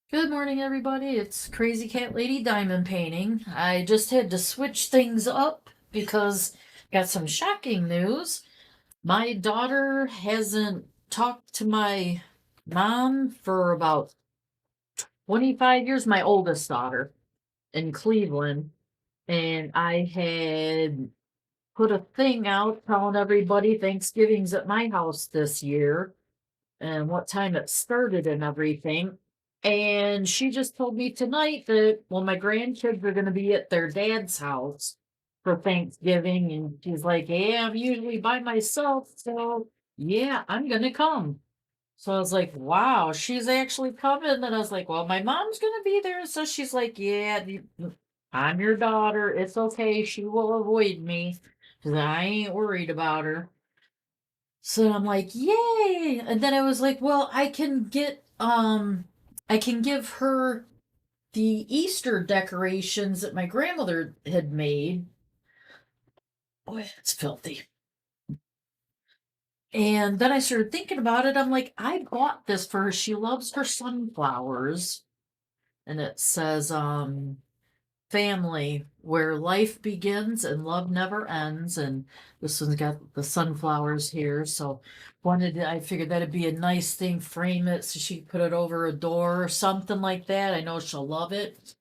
Good morning, everybody. It's Crazy Cat Lady Diamond Painting. I just had to switch things up because got some shocking news. My daughter hasn't talked to my mom for about 25 years, my oldest daughter in Cleveland. And I had put a thing out telling everybody Thanksgiving's at my house this year and what time it started and everything. And she just told me tonight that, well, my grandkids are going to be at their dad's house for Thanksgiving. And she's like, yeah, I'm usually by myself. So, yeah, I'm going to come. So I was like, wow, she's actually coming. And I was like, well, my mom's going to be there. So she's like, yeah, I'm your daughter. It's okay. She will avoid me because I ain't worried about her. So I'm like, yay! And then I was like, well, I can give her the Easter decorations that my grandmother had made. Boy, it's filthy. And then I started thinking about it. I'm like, I bought this for her. She loves her sunflowers. And it says, family where life begins and love never ends. And this one's got the sunflowers here. So I figured that'd be a nice thing, frame it so she could put it over a door or something like that. I know she'll love it.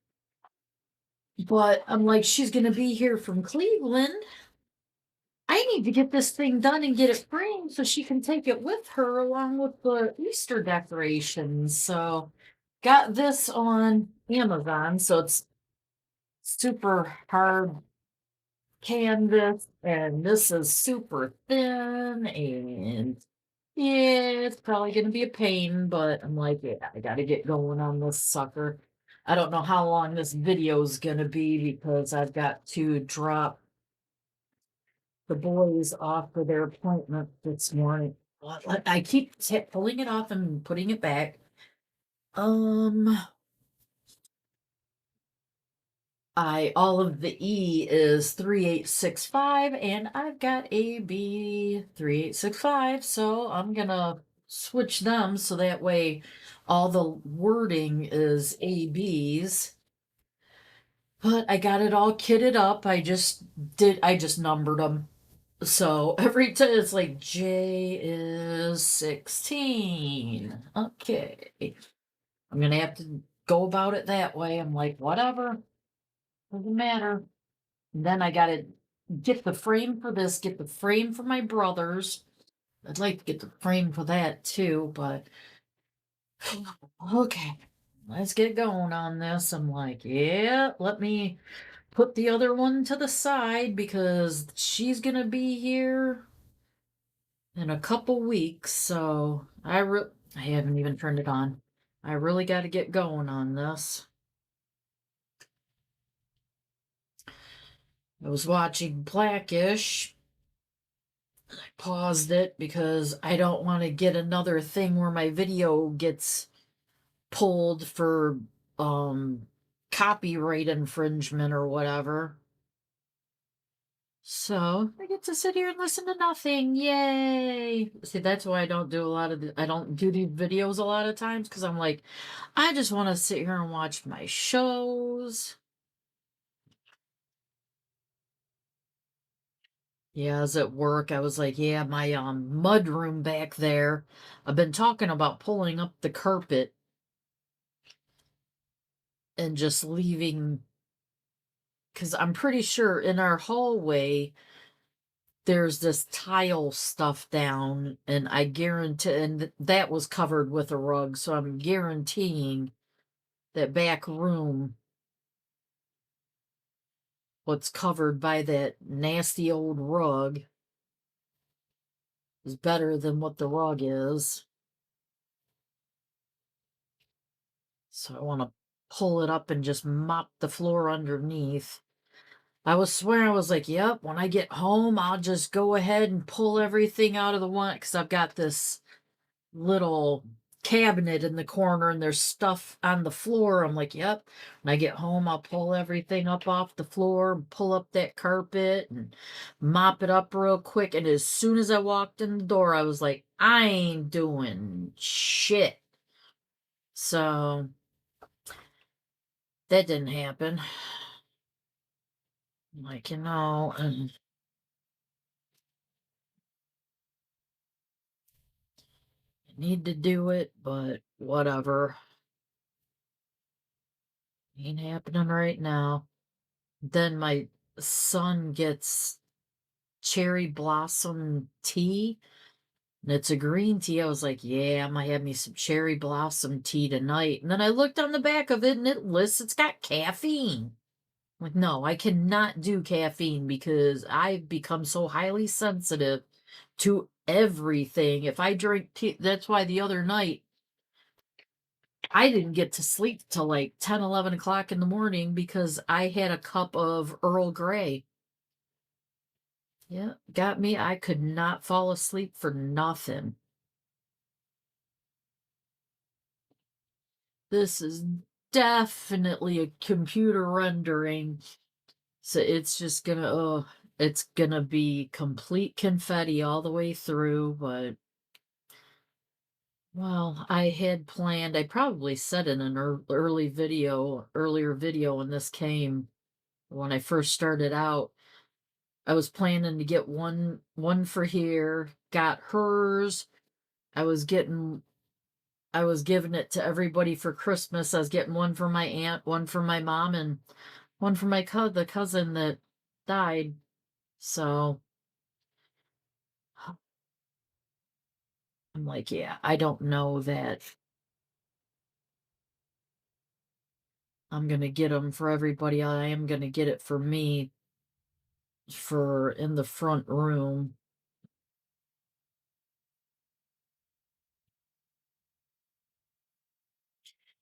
But I'm like, she's gonna be here from Cleveland. I need to get this thing done and get it framed so she can take it with her along with the Easter decorations. So got this on Amazon, so it's super hard canvas, and this is super thin, and yeah, it's probably gonna be a pain, but I'm like, yeah, I gotta get going on this sucker. I don't know how long this video is gonna be because I've got to drop the boys off for their appointment this morning. I keep pulling it off and putting it back. Um, I all of the E is 3865 and I've got AB 3865, so I'm gonna switch them so that way all the wording is ABs. But I got it all kitted up. I just numbered them. So every time it's like J is 16. Okay. I'm gonna have to go about it that way. I'm like, whatever, doesn't matter. Then I gotta get the frame for this, get the frame for my brother's. I'd like to get the frame for that too, but okay, let's get going on this. I'm like, yeah, let me put the other one to the side because she's gonna be here in a couple weeks. So I haven't even turned it on. I really got to get going on this. I was watching Blackish. I paused it because I don't want to get another thing where my video gets pulled for um copyright infringement or whatever. So I get to sit here and listen to nothing. Yay. See, that's why I don't do these videos a lot of times because I'm like, I just want to sit here and watch my shows. Yeah, I was at work. I was like, yeah, my mud room back there. I've been talking about pulling up the carpet and just leaving because I'm pretty sure in our hallway there's this tile stuff down, and I guarantee, and that was covered with a rug, so I'm guaranteeing that back room, what's covered by that nasty old rug, is better than what the rug is. So I want to pull it up and just mop the floor underneath. I was like, yep, when I get home, I'll just go ahead and pull everything out of the one because I've got this little cabinet in the corner and there's stuff on the floor. I'm like, yep. When I get home, I'll pull everything up off the floor, pull up that carpet and mop it up real quick. And as soon as I walked in the door, I was like, I ain't doing shit. So That didn't happen. Like, and I need to do it, but whatever. Ain't happening right now. Then my son gets cherry blossom tea, and it's a green tea. I was like, yeah, I might have me some cherry blossom tea tonight. And then I looked on the back of it and it lists it's got caffeine. I'm like, no, I cannot do caffeine because I've become so highly sensitive to everything. If I drink tea, that's why the other night I didn't get to sleep till like 10, 11 o'clock in the morning because I had a cup of Earl Grey. Yeah, got me. I could not fall asleep for nothing. This is definitely a computer rendering. So it's just gonna, oh, it's gonna be complete confetti all the way through, but well, I had planned, I probably said in an earlier video when this came, when I first started out, I was planning to get one for here, got hers. I was getting I was giving it to everybody for Christmas. I was getting one for my aunt, one for my mom, and one for the cousin that died. So I'm like, yeah, I don't know that I'm gonna get them for everybody. I am gonna get it for me for in the front room.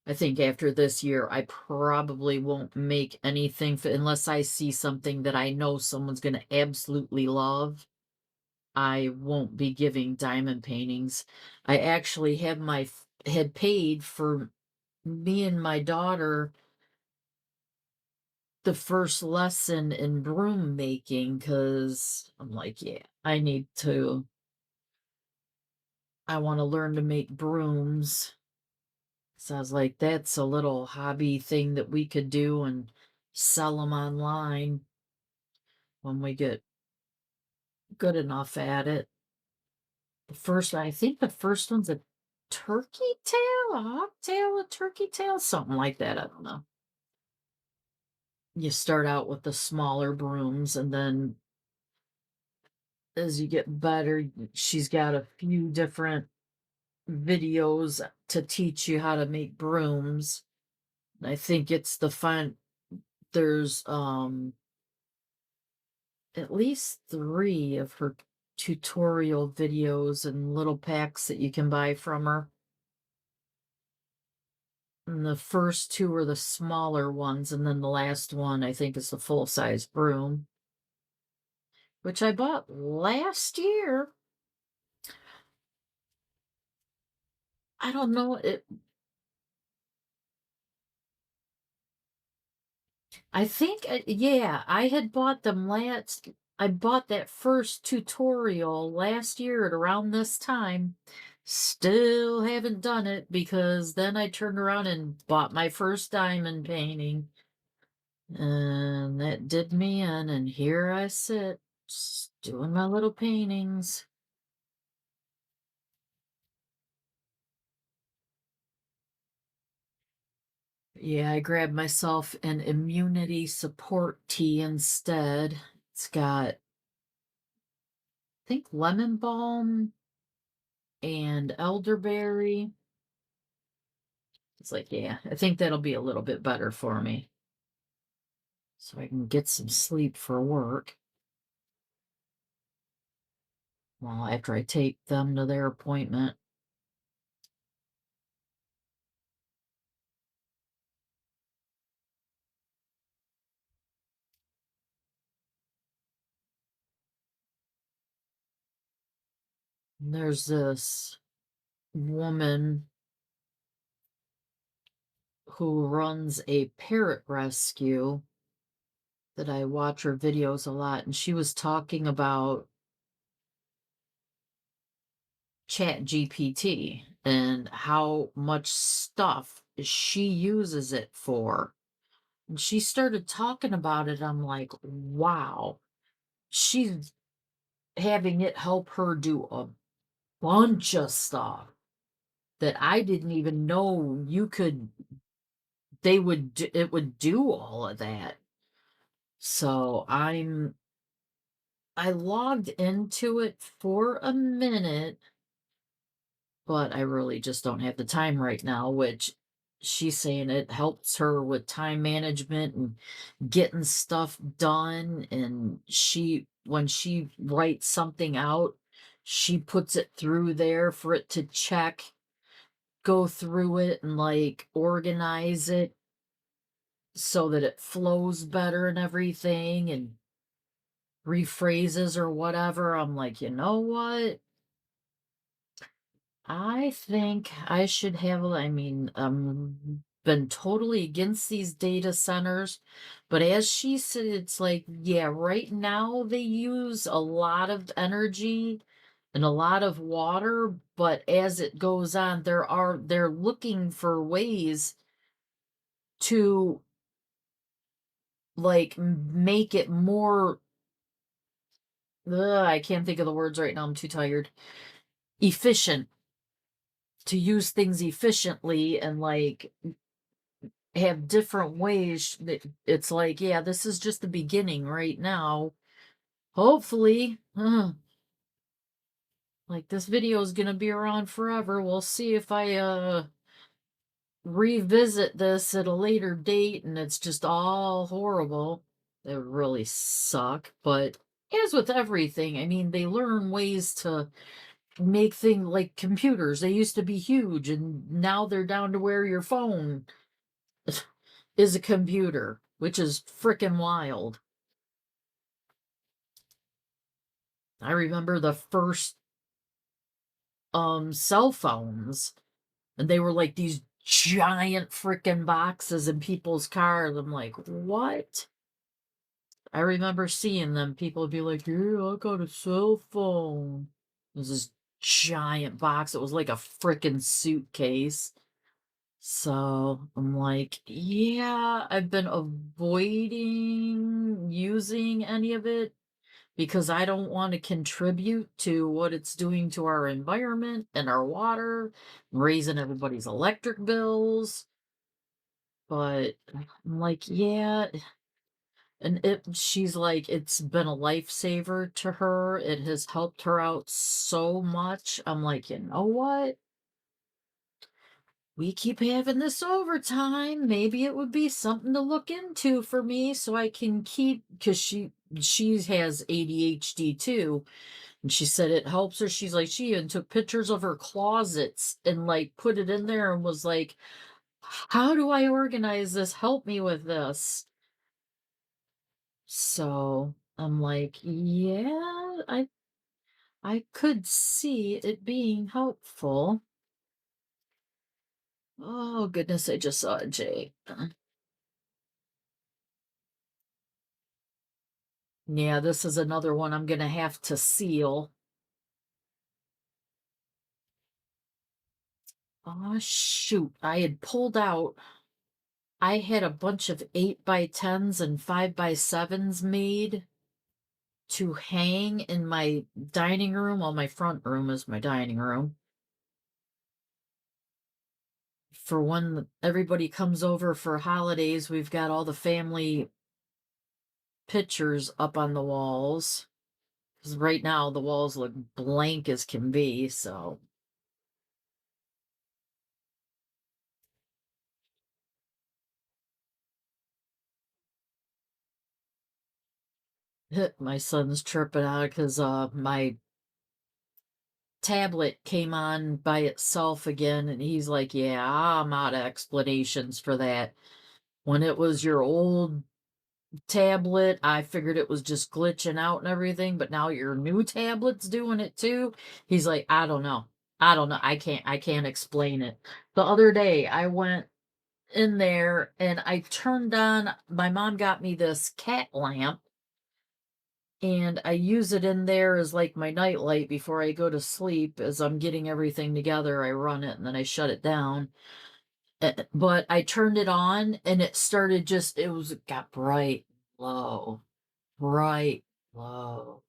I think after this year, I probably won't make anything unless I see something that I know someone's gonna absolutely love. I won't be giving diamond paintings. I actually had paid for me and my daughter the first lesson in broom making because I'm like, yeah, I want to learn to make brooms. So I was like, that's a little hobby thing that we could do and sell them online when we get good enough at it. I think the first one's a turkey tail, a hawk tail, a turkey tail, something like that. I don't know. You start out with the smaller brooms, and then as you get better, she's got a few different videos to teach you how to make brooms. I think it's there's at least 3 of her tutorial videos and little packs that you can buy from her. And the first 2 are the smaller ones, and then the last one I think is the full-size broom, which I bought last year. I don't know, I think, yeah, I had bought them I bought that first tutorial last year at around this time. Still haven't done it because then I turned around and bought my first diamond painting. And that did me in, and here I sit, just doing my little paintings. Yeah, I grabbed myself an immunity support tea instead. It's got, I think, lemon balm and elderberry. It's like, yeah, I think that'll be a little bit better for me. So I can get some sleep for work. Well, after I take them to their appointment. And there's this woman who runs a parrot rescue that I watch her videos a lot, and she was talking about Chat GPT and how much stuff she uses it for. And she started talking about it. I'm like, wow, she's having it help her do a bunch of stuff that I didn't even know you could, it would do all of that. So I logged into it for a minute, but I really just don't have the time right now, which she's saying it helps her with time management and getting stuff done. And when she writes something out, she puts it through there for it to check, go through it and like organize it so that it flows better and everything and rephrases or whatever. I'm like, you know what? I think I should have, I mean, been totally against these data centers, but as she said, it's like, yeah, right now they use a lot of energy and a lot of water, but as it goes on, they're looking for ways to like make it more, I can't think of the words right now, I'm too tired. Efficient, to use things efficiently and like have different ways that it's like, yeah, this is just the beginning right now. Hopefully, like this video is gonna be around forever. We'll see if I revisit this at a later date and it's just all horrible. It would really suck, but as with everything, I mean, they learn ways to make things like computers. They used to be huge and now they're down to where your phone is a computer, which is freaking wild. I remember the first cell phones, and they were like these giant freaking boxes in people's cars. I'm like, what? I remember seeing them. People would be like, yeah, I got a cell phone. It was this giant box. It was like a freaking suitcase. So I'm like, yeah, I've been avoiding using any of it because I don't want to contribute to what it's doing to our environment and our water, raising everybody's electric bills. But I'm like, yeah. And she's like, it's been a lifesaver to her. It has helped her out so much. I'm like, you know what? We keep having this overtime. Maybe it would be something to look into for me so I can keep, because she has ADHD too. And she said it helps her. She's like, she even took pictures of her closets and like put it in there and was like, how do I organize this? Help me with this. So I'm like, yeah, I could see it being helpful. Oh goodness, I just saw it, Jay. Yeah, this is another one I'm gonna have to seal. Oh shoot, I had pulled out. I had a bunch of 8x10s and 5x7s made to hang in my dining room. Well, my front room is my dining room. For when everybody comes over for holidays, we've got all the family pictures up on the walls. Because right now the walls look blank as can be, so. My son's tripping out because my tablet came on by itself again, and he's like, yeah, I'm out of explanations for that. When it was your old tablet, I figured it was just glitching out and everything, but now your new tablet's doing it too. He's like, I don't know. I don't know. I can't explain it. The other day I went in there and I turned on, my mom got me this cat lamp and I use it in there as like my nightlight before I go to sleep. As I'm getting everything together, I run it and then I shut it down. But I turned it on and it started just, it got bright, low, bright, low,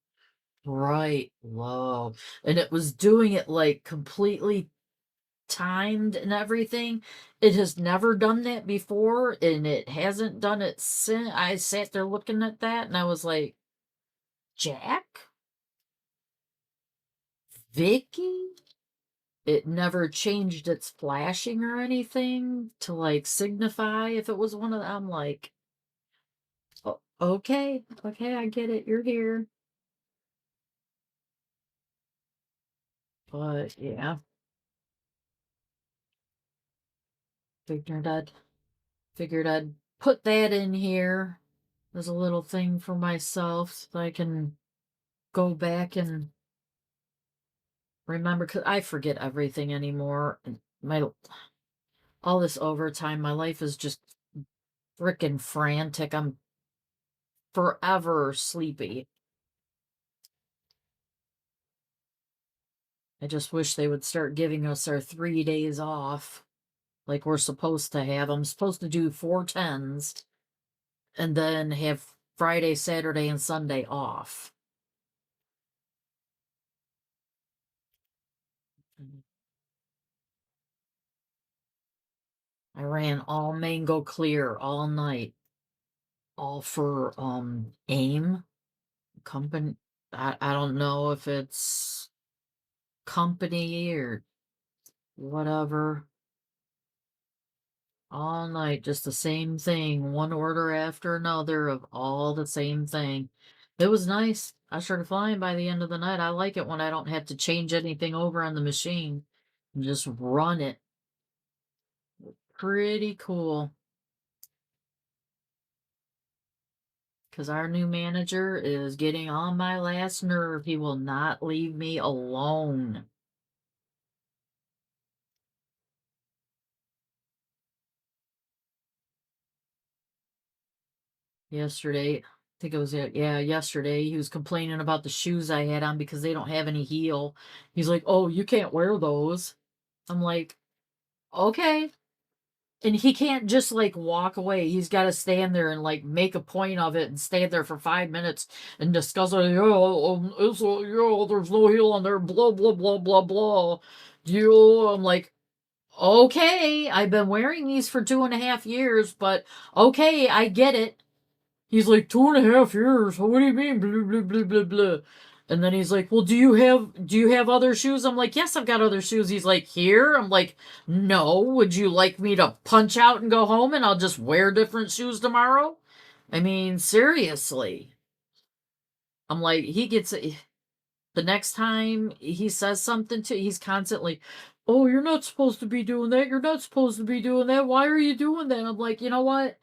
bright, low. And it was doing it like completely timed and everything. It has never done that before, and it hasn't done it since. I sat there looking at that and I was like, Jack? Vicky? It never changed its flashing or anything to like signify if it was one of them. I'm like, okay, okay, I get it. You're here. But yeah, figured I'd figured I'd put that in here as a little thing for myself so I can go back and remember, because I forget everything anymore. And my all this overtime, my life is just freaking frantic. I'm forever sleepy. I just wish they would start giving us our 3 days off like we're supposed to have. I'm supposed to do 4 10s and then have Friday, Saturday, and Sunday off. I ran all mango clear all night, all for AIM company. I don't know if it's company or whatever. All night, just the same thing, one order after another of all the same thing. It was nice. I started flying by the end of the night. I like it when I don't have to change anything over on the machine and just run it. Pretty cool. Because our new manager is getting on my last nerve. He will not leave me alone. Yesterday, I think it was it. Yeah, yesterday he was complaining about the shoes I had on because they don't have any heel. He's like, "Oh, you can't wear those." I'm like, "Okay." And he can't just like walk away. He's got to stand there and like make a point of it and stand there for 5 minutes and discuss it. Yeah, yeah, there's no heel on there. Blah blah blah blah blah. You, I'm like, okay, I've been wearing these for 2.5 years, but okay, I get it. He's like, 2.5 years. What do you mean? Blah blah blah blah blah. And then he's like, well, do you have other shoes? I'm like, yes, I've got other shoes. He's like, here? I'm like, no. Would you like me to punch out and go home and I'll just wear different shoes tomorrow? I mean, seriously. I'm like, he gets it. The next time he says something to, he's constantly, oh, you're not supposed to be doing that. You're not supposed to be doing that. Why are you doing that? I'm like, you know what?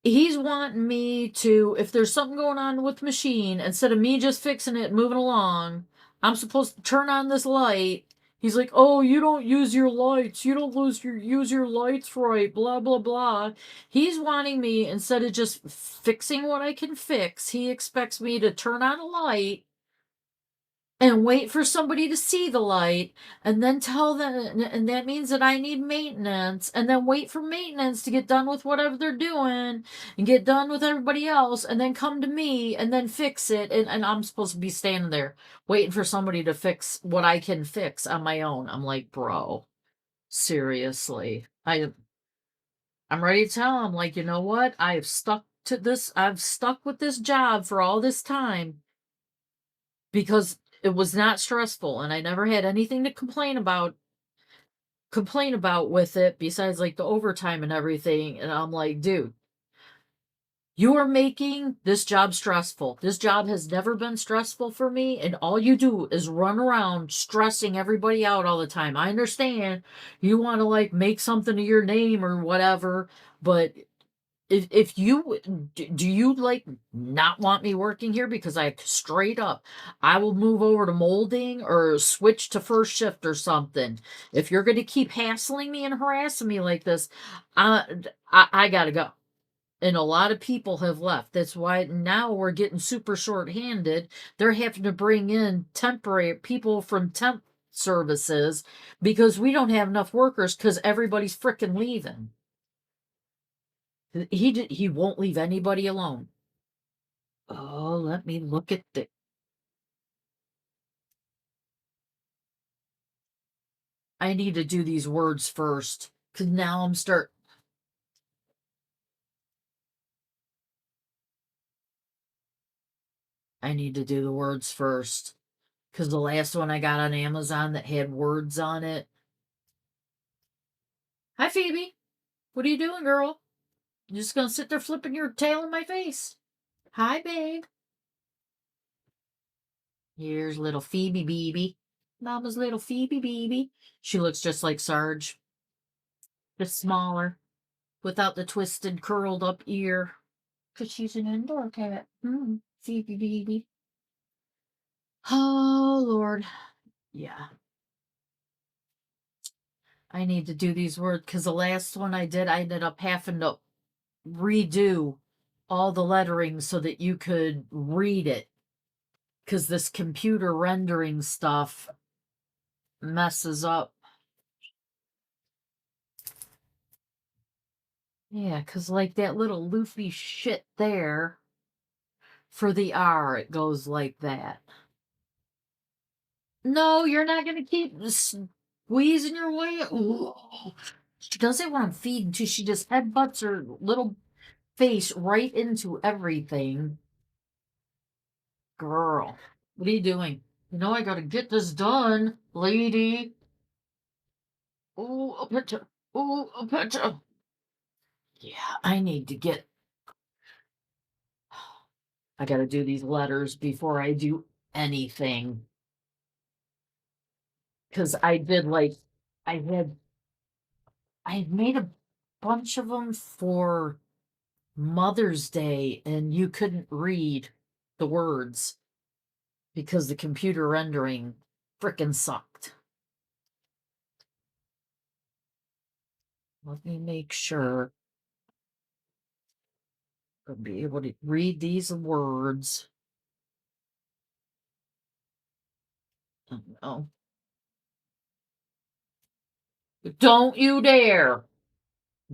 He's wanting me to, if there's something going on with the machine, instead of me just fixing it and moving along, I'm supposed to turn on this light. He's like, oh, you don't use your lights. You don't use your lights right, blah, blah, blah. He's wanting me, instead of just fixing what I can fix, he expects me to turn on a light and wait for somebody to see the light and then tell them, and that means that I need maintenance, and then wait for maintenance to get done with whatever they're doing and get done with everybody else and then come to me and then fix it, and I'm supposed to be standing there waiting for somebody to fix what I can fix on my own. I'm like, bro, seriously. I'm ready to tell him, like, you know what, I've stuck with this job for all this time because it was not stressful and I never had anything to complain about with it besides like the overtime and everything. And I'm like, dude, you are making this job stressful. This job has never been stressful for me, and all you do is run around stressing everybody out all the time. I understand you want to like make something of your name or whatever, but if you do you like not want me working here, because I straight up I will move over to molding or switch to first shift or something. If you're going to keep hassling me and harassing me like this, uh, I gotta go. And a lot of people have left. That's why now we're getting super short-handed. They're having to bring in temporary people from temp services because we don't have enough workers because everybody's frickin' leaving. He won't leave anybody alone. Oh, let me look at the. I need to do these words first because now I'm start. I need to do the words first because the last one I got on Amazon that had words on it. Hi, Phoebe. What are you doing, girl? You just gonna sit there flipping your tail in my face? Hi, babe. Here's little Phoebe Beebe. Mama's little Phoebe Beebe. She looks just like Sarge, just smaller, without the twisted, curled up ear. Because she's an indoor cat. Phoebe Beebe. Oh, Lord. Yeah. I need to do these words because the last one I did, I ended up having to redo all the lettering so that you could read it. Because this computer rendering stuff messes up. Yeah, because like that little loopy shit there, for the R, it goes like that. No, you're not going to keep squeezing your way. Ooh. She does it when I'm feeding too. She just headbutts her little face right into everything. Girl, what are you doing? You know I gotta get this done, lady. Oh, a picture. Oh, a picture. Yeah, I need to get. I gotta do these letters before I do anything. Because I did like, I had, I had made a bunch of them for Mother's Day, and you couldn't read the words because the computer rendering frickin' sucked. Let me make sure I'll be able to read these words. Oh, no. Don't you dare,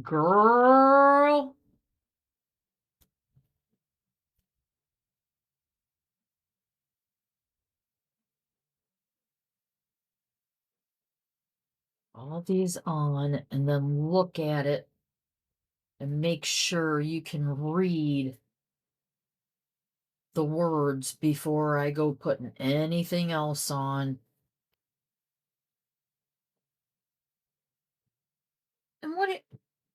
girl. All these on and then look at it and make sure you can read the words before I go putting anything else on. And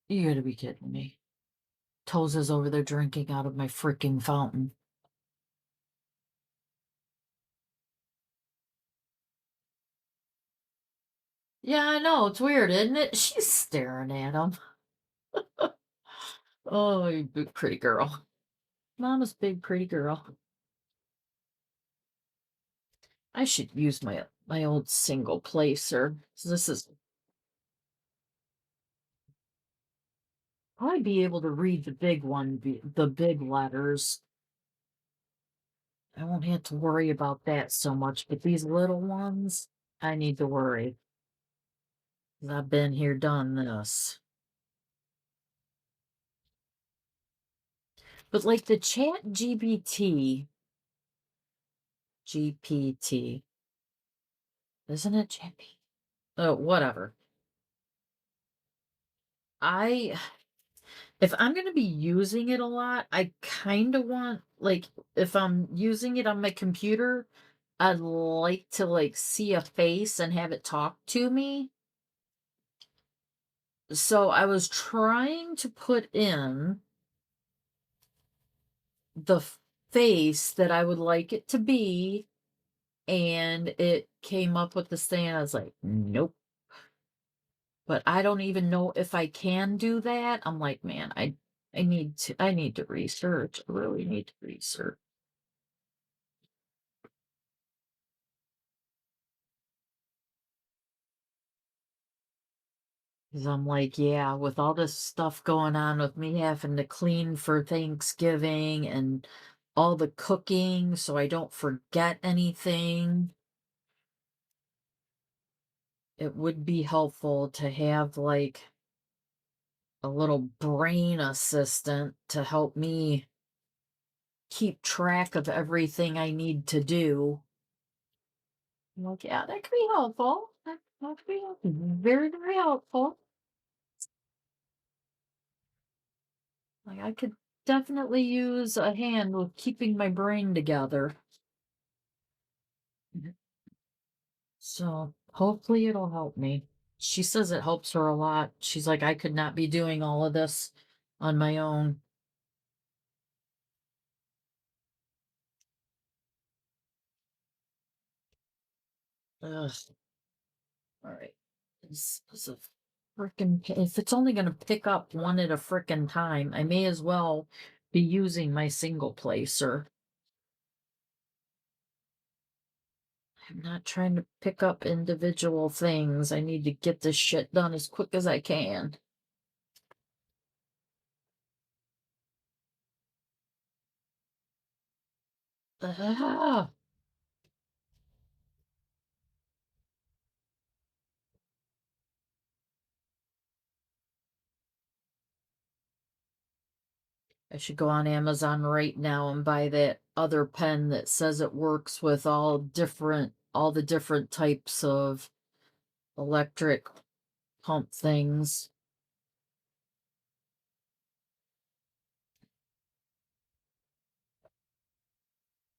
you gotta be kidding me. Toes is over there drinking out of my freaking fountain. Yeah, I know. It's weird, isn't it? She's staring at him. Oh, you big pretty girl. Mama's big pretty girl. I should use my old single placer. So this is probably be able to read the big one, the big letters. I won't have to worry about that so much, but these little ones, I need to worry. 'Cause I've been here, done this. But like the chat GPT, isn't it GPT? Oh, whatever. I if I'm going to be using it a lot, I kind of want like if I'm using it on my computer, I'd like to like see a face and have it talk to me. So I was trying to put in the face that I would like it to be, and it came up with this thing, and I was like, nope. But I don't even know if I can do that. I'm like, man, I need to research. I really need to research. Because I'm like, yeah, with all this stuff going on with me having to clean for Thanksgiving and all the cooking so I don't forget anything. it would be helpful to have like a little brain assistant to help me keep track of everything I need to do. I'm like, yeah, that could be helpful. That could be very, very helpful. Like, I could definitely use a hand with keeping my brain together. Mhm. So hopefully it'll help me. She says it helps her a lot. She's like, I could not be doing all of this on my own. Ugh. All right. This is a frickin' if it's only gonna pick up one at a frickin' time, I may as well be using my single placer. I'm not trying to pick up individual things. I need to get this shit done as quick as I can. Ah, I should go on Amazon right now and buy that other pen that says it works with all the different types of electric pump things.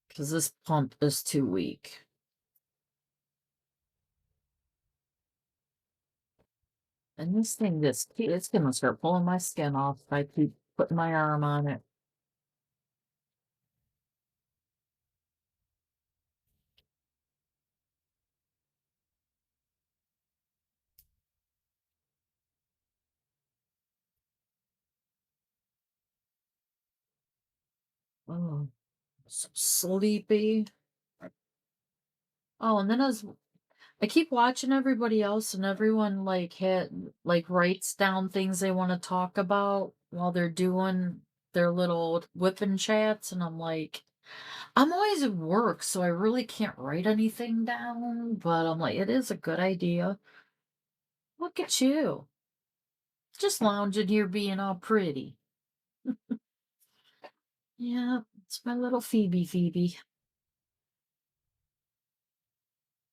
Because this pump is too weak. And this thing it's gonna start pulling my skin off if I keep putting my arm on it. Oh, so sleepy. Oh, and then I keep watching everybody else and everyone like writes down things they want to talk about while they're doing their little whipping chats, and I'm like, I'm always at work, so I really can't write anything down, but I'm like, it is a good idea. Look at you. Just lounging here being all pretty. Yeah, it's my little Phoebe.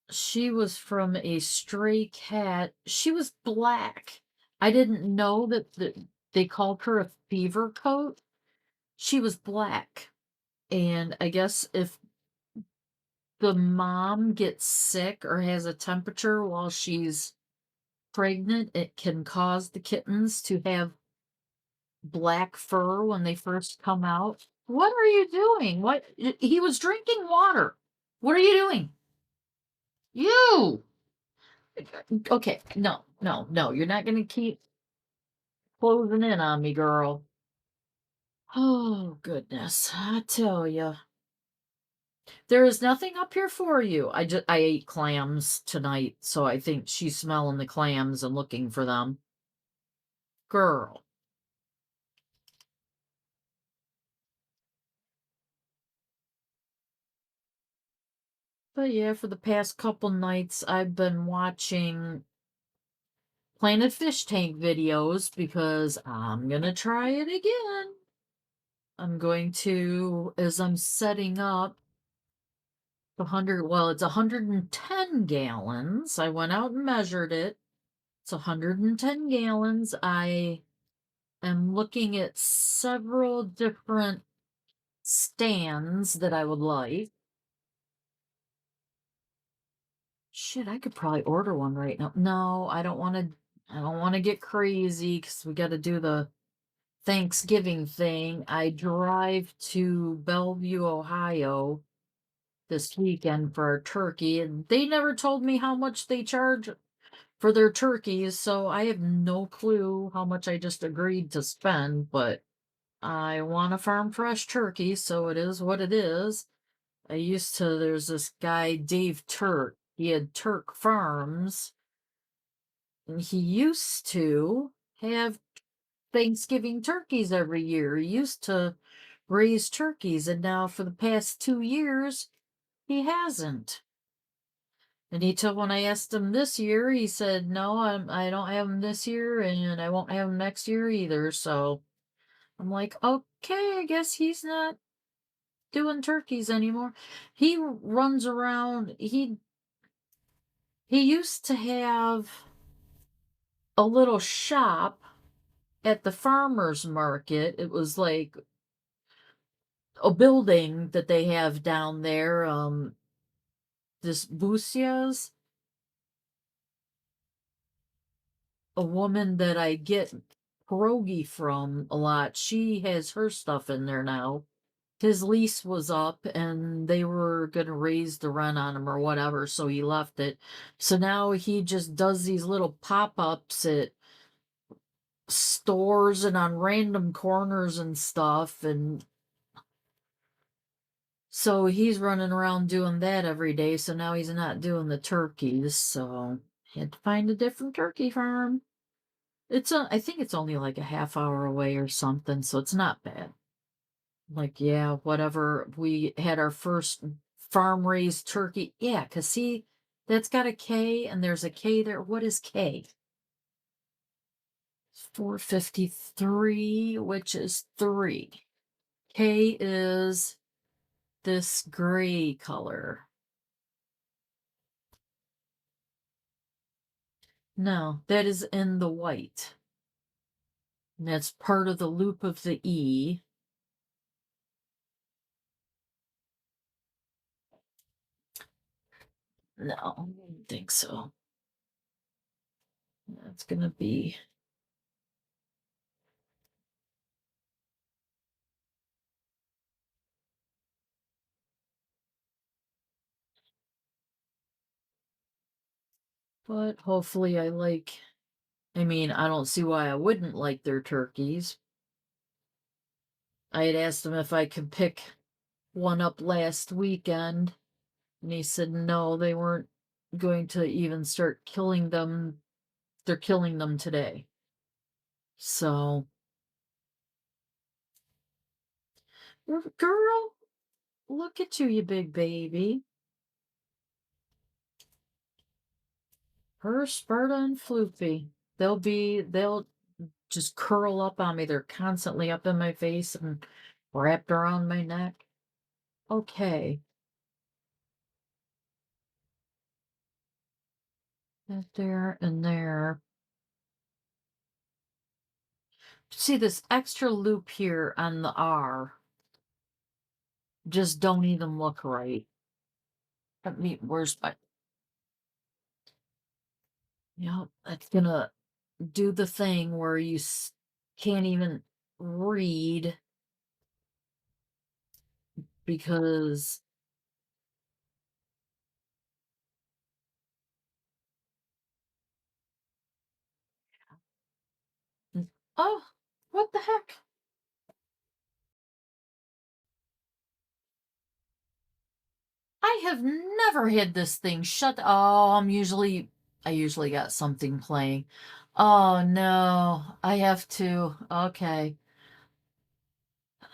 She was from a stray cat. She was black. I didn't know that they called her a fever coat. She was black. And I guess if the mom gets sick or has a temperature while she's pregnant, it can cause the kittens to have black fur when they first come out. What are you doing? What? He was drinking water. What are you doing? You! Okay, no. You're not going to keep closing in on me, girl. Oh, goodness. I tell you. There is nothing up here for you. I ate clams tonight, so I think she's smelling the clams and looking for them. Girl. But yeah, for the past couple nights, I've been watching Planet Fish Tank videos because I'm gonna try it again. I'm going to, as I'm setting up it's 110 gallons. I went out and measured it. It's 110 gallons. I am looking at several different stands that I would like. Shit, I could probably order one right now. No, I don't want to get crazy because we got to do the Thanksgiving thing. I drive to Bellevue, Ohio this weekend for our turkey, and they never told me how much they charge for their turkeys, so I have no clue how much I just agreed to spend, but I want a farm fresh turkey, so it is what it is. There's this guy, Dave Turk. He had Turk Farms, and he used to have Thanksgiving turkeys every year. He used to raise turkeys, and now for the past 2 years, he hasn't. And when I asked him this year, he said, "No, I don't have them this year, and I won't have them next year either." So I'm like, okay, I guess he's not doing turkeys anymore. He runs around. He used to have a little shop at the farmers market. It was like a building that they have down there. This Busia's, a woman that I get pierogi from a lot. She has her stuff in there now. His lease was up and they were going to raise the rent on him or whatever, so he left it. So now he just does these little pop-ups at stores and on random corners and stuff, and so he's running around doing that every day. So now he's not doing the turkeys, so he had to find a different turkey farm. I think it's only like a half hour away or something, so it's not bad. Like, yeah, whatever. We had our first farm raised turkey. Yeah, because see, that's got a K and there's a K there. What is K? 453, which is 3. K is this gray color. No, that is in the white. And that's part of the loop of the E. No, I don't think so. That's going to be. But hopefully I mean, I don't see why I wouldn't like their turkeys. I had asked him if I could pick one up last weekend, and he said no, they weren't going to even start killing them. They're killing them today. So, girl, look at you, you big baby. Her, Sparta, and Floopy. They'll just curl up on me. They're constantly up in my face and wrapped around my neck. Okay. That there and there. See this extra loop here on the R. Just don't even look right. Let me, where's my, yep, that's gonna do the thing where you can't even read because, oh, what the heck? I have never had this thing shut. Oh, I usually got something playing. Oh no, I have to, okay.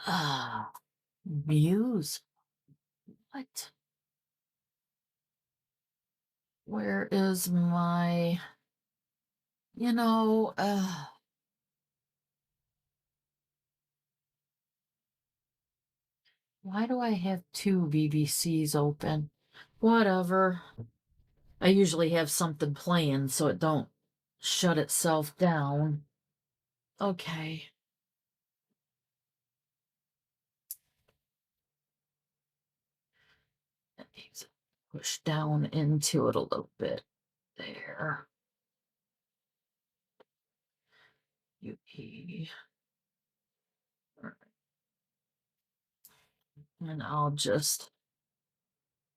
Ah, Muse. What? Where is my, you know, why do I have two BBCs open? Whatever. I usually have something playing so it don't shut itself down. Okay. That needs to push down into it a little bit. There. UE. And I'll just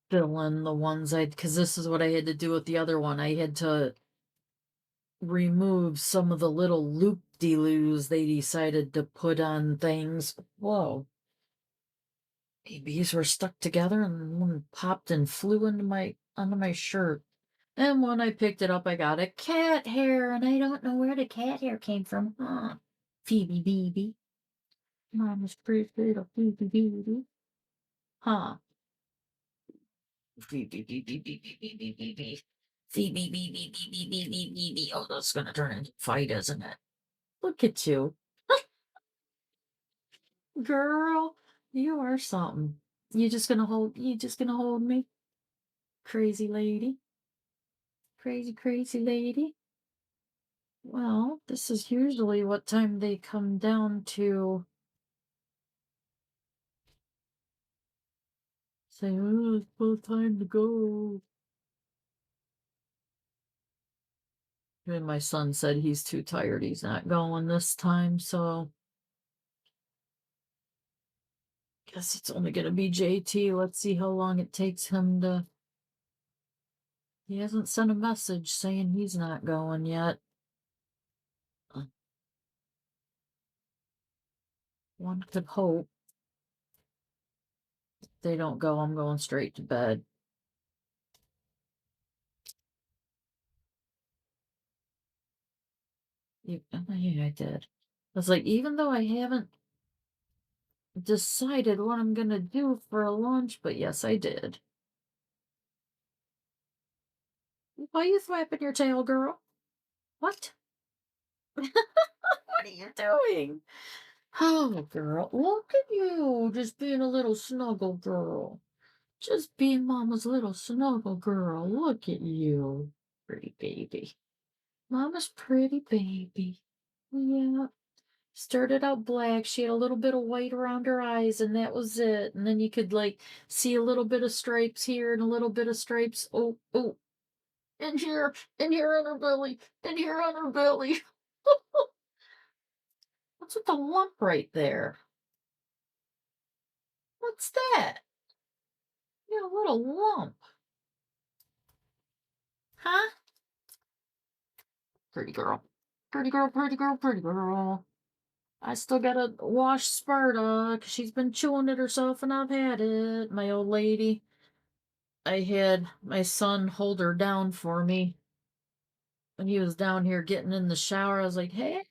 fill in the ones because this is what I had to do with the other one. I had to remove some of the little loop-de-loos they decided to put on things. Whoa. Babies were stuck together and one popped and flew onto my shirt. And when I picked it up, I got a cat hair, and I don't know where the cat hair came from. Huh. Phoebe baby. Mama's pretty little Phoebe baby. Huh. Oh, that's gonna turn into a fight, isn't it? Look at you. Girl, you are something. You just gonna hold me? Crazy lady. Crazy, crazy lady. Well, this is usually what time they come down to say, oh, it's about time to go. And my son said he's too tired. He's not going this time, so guess it's only gonna be JT. Let's see how long it takes him to. He hasn't sent a message saying he's not going yet. Uh, One could hope. If they don't go, I'm going straight to bed. Yeah, I did. I was like, even though I haven't decided what I'm gonna do for a lunch, but yes, I did. Why are you flapping your tail, girl? What? What are you doing? Oh, girl, look at you, just being a little snuggle girl. Just being mama's little snuggle girl. Look at you. Pretty baby. Mama's pretty baby. Yeah. Started out black. She had a little bit of white around her eyes, and that was it. And then you could like see a little bit of stripes here and a little bit of stripes. Oh, oh, and here on her belly, and here on her belly. What's with the lump right there? What's that? You got a little lump. Huh? Pretty girl. Pretty girl, pretty girl, pretty girl. I still gotta wash Sparta, 'cause she's been chewing it herself and I've had it. My old lady. I had my son hold her down for me when he was down here getting in the shower. I was like, hey,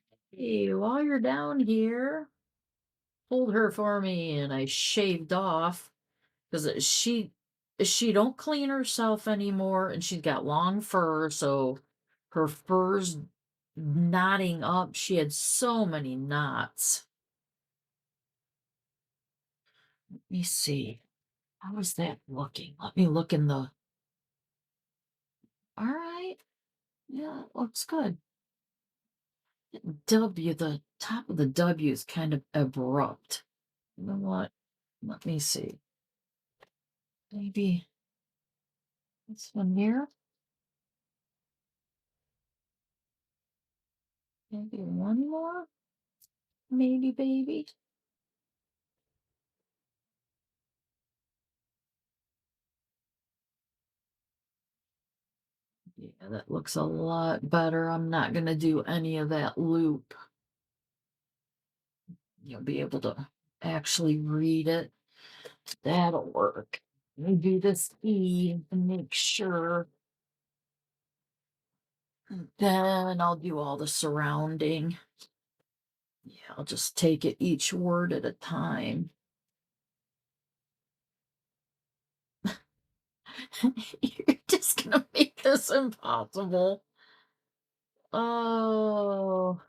while you're down here, hold her for me. And I shaved off because she don't clean herself anymore and she's got long fur, so her fur's knotting up. She had so many knots. Let me see. How is that looking? Let me look in the. All right. Yeah, it looks good. The top of the W is kind of abrupt. You know what? Let me see. Maybe this one here. Maybe one more. Maybe, baby. Yeah, that looks a lot better. I'm not going to do any of that loop. You'll be able to actually read it. That'll work. Let me do this E and make sure. Then I'll do all the surrounding. Yeah, I'll just take it each word at a time. You're just gonna make this impossible. Oh.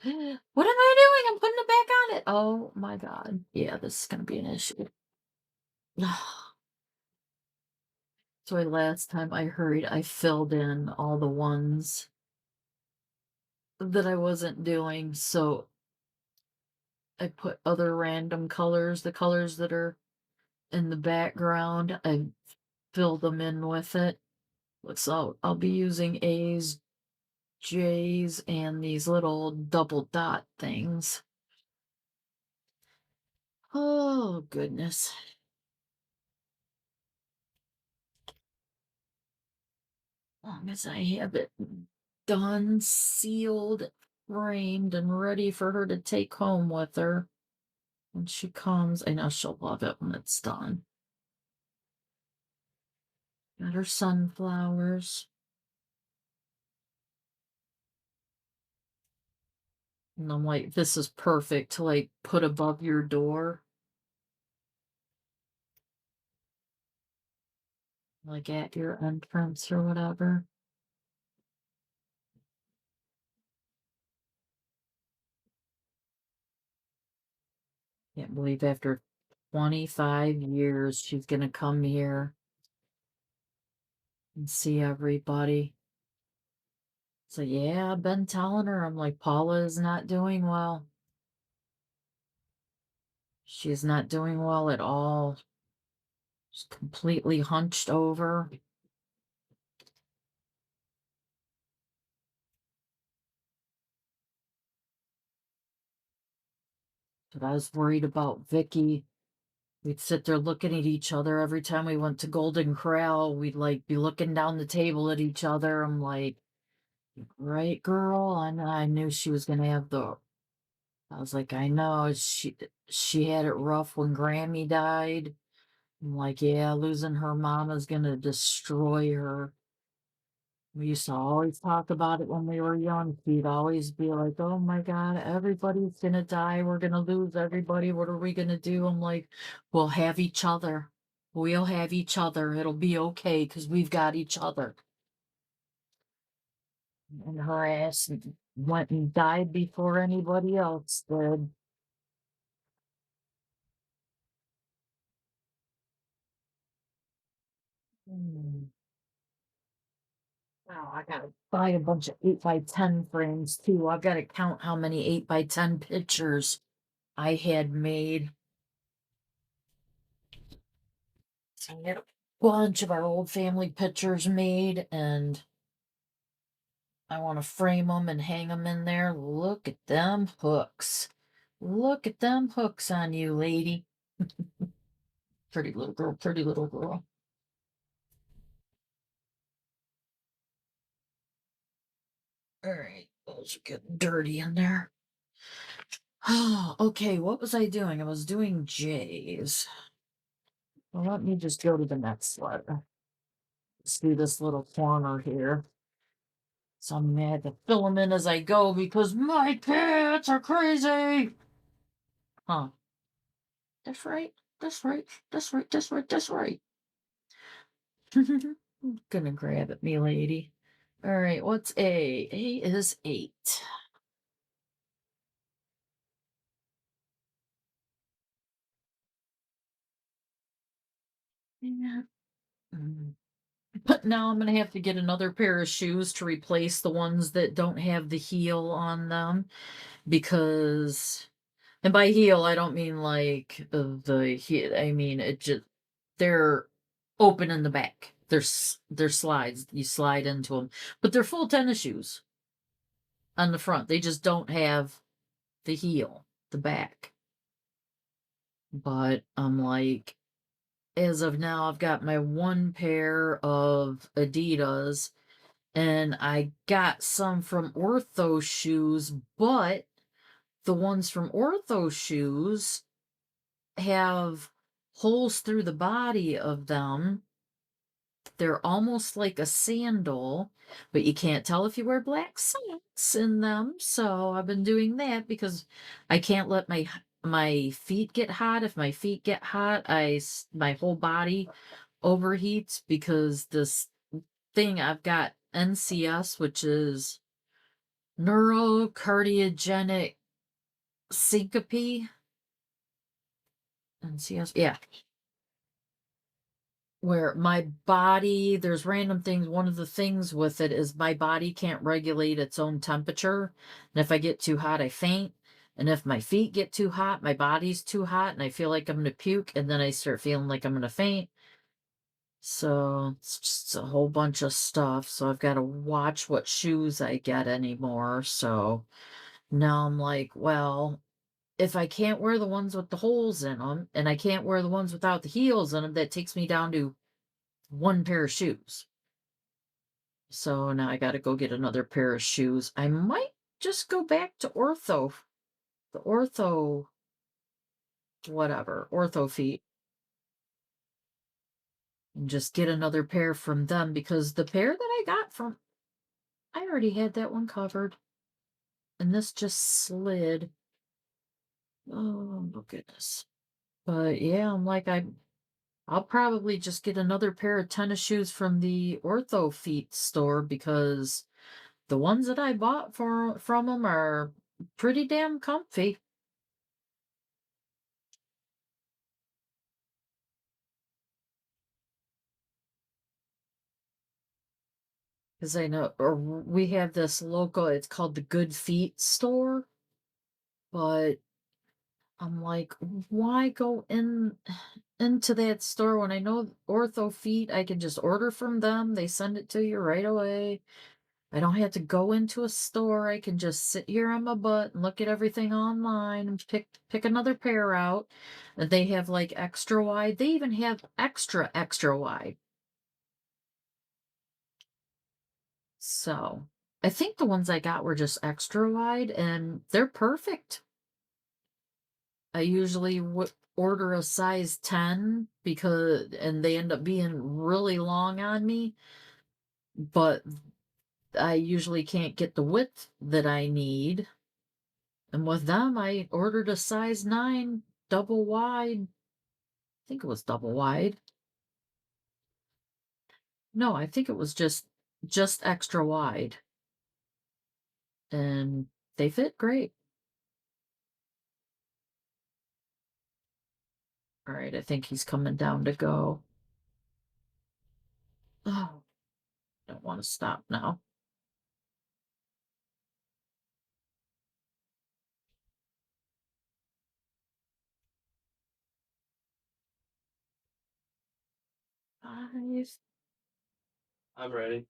What am I doing? I'm putting it back on it. Oh my God. Yeah, this is gonna be an issue. So last time I hurried, I filled in all the ones that I wasn't doing. So I put other random colors, the colors that are in the background, I fill them in with it. So I'll be using A's, J's, and these little double dot things. Oh, goodness. Long as I have it done, sealed, framed, and ready for her to take home with her when she comes. I know she'll love it when it's done. Got her sunflowers. And I'm like, this is perfect to like put above your door. like at your entrance or whatever. Can't believe after 25 years she's gonna come here and see everybody. So yeah, I've been telling her, I'm like, Paula is not doing well. She's not doing well at all. She's completely hunched over. But I was worried about Vicky. We'd sit there looking at each other every time we went to Golden Corral. We'd like be looking down the table at each other. I'm like, right, girl? And I knew she was gonna have the. I was like, I know she had it rough when Grammy died. I'm like, yeah, losing her mom is gonna destroy her. We used to always talk about it when we were young. She'd always be like, oh my God, everybody's gonna die. We're gonna lose everybody. What are we gonna do? I'm like, we'll have each other. We'll have each other. It'll be okay because we've got each other. And her ass went and died before anybody else did. Hmm. Wow, I gotta buy a bunch of 8x10 frames too. I've gotta count how many 8x10 pictures I had made. So I had a bunch of our old family pictures made, and I want to frame them and hang them in there. Look at them hooks. Look at them hooks on you, lady. Pretty little girl, pretty little girl. All right, those are getting dirty in there. Oh, okay, what was I doing? I was doing J's. Well, let me just go to the next letter. Let's do this little corner here. So I'm gonna have to fill them in as I go because my cats are crazy. Huh. That's right. That's right. That's right. That's right. That's right. Gonna grab it, me lady. All right, what's A? A is 8. Yeah. Mm. But now I'm gonna have to get another pair of shoes to replace the ones that don't have the heel on them because, and by heel I don't mean like the heel. I mean it just they're open in the back. They're slides. You slide into them, but they're full tennis shoes on the front. They just don't have the heel, the back. But I'm like, as of now, I've got my one pair of Adidas, and I got some from Ortho Shoes, but the ones from Ortho Shoes have holes through the body of them. They're almost like a sandal, but you can't tell if you wear black socks in them. So I've been doing that because I can't let my feet get hot. If my feet get hot, my whole body overheats because this thing I've got NCS, which is neurocardiogenic syncope. NCS, yeah, where my body, there's random things. One of the things with it is my body can't regulate its own temperature. And if I get too hot, I faint. And if my feet get too hot, my body's too hot and I feel like I'm going to puke. And then I start feeling like I'm going to faint. So it's just a whole bunch of stuff. So I've got to watch what shoes I get anymore. So now I'm like, well, if I can't wear the ones with the holes in them and I can't wear the ones without the heels in them, that takes me down to one pair of shoes. So now I got to go get another pair of shoes. I might just go back to Ortho, the Ortho, whatever, Ortho feet, and just get another pair from them because the pair that I got from, I already had that one covered. And this just slid. Oh, goodness. But yeah, I'm like, I'll probably just get another pair of tennis shoes from the Ortho Feet store because the ones that I bought from them are pretty damn comfy. Because I know, or we have this local, it's called the Good Feet store, but I'm like, why go into that store when I know Ortho Feet? I can just order from them. They send it to you right away. I don't have to go into a store. I can just sit here on my butt and look at everything online and pick another pair out. And they have like extra wide. They even have extra wide. So I think the ones I got were just extra wide and they're perfect. I usually would order a size 10 and they end up being really long on me, but I usually can't get the width that I need. And with them, I ordered a size 9 double wide. I think it was double wide. No, I think it was just extra wide. And they fit great. All right, I think he's coming down to go. Oh, don't want to stop now. Five. I'm ready.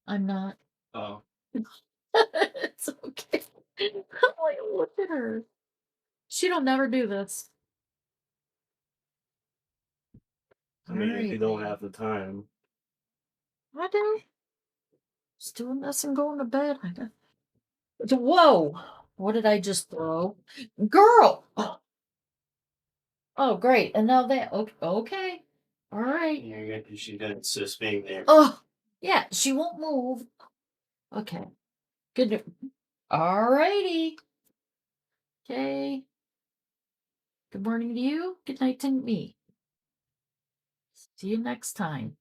I'm not. Oh. It's okay. I'm like, look at her. She don't never do this. I mean, if you don't Alright. have the time. I do. Just doing this and going to bed. Whoa! What did I just throw? Girl! Oh, great. And now that, okay. All right. She didn't insist being there. Oh, yeah, she won't move. Okay. Good. All righty. Okay. Good morning to you. Good night to me. See you next time.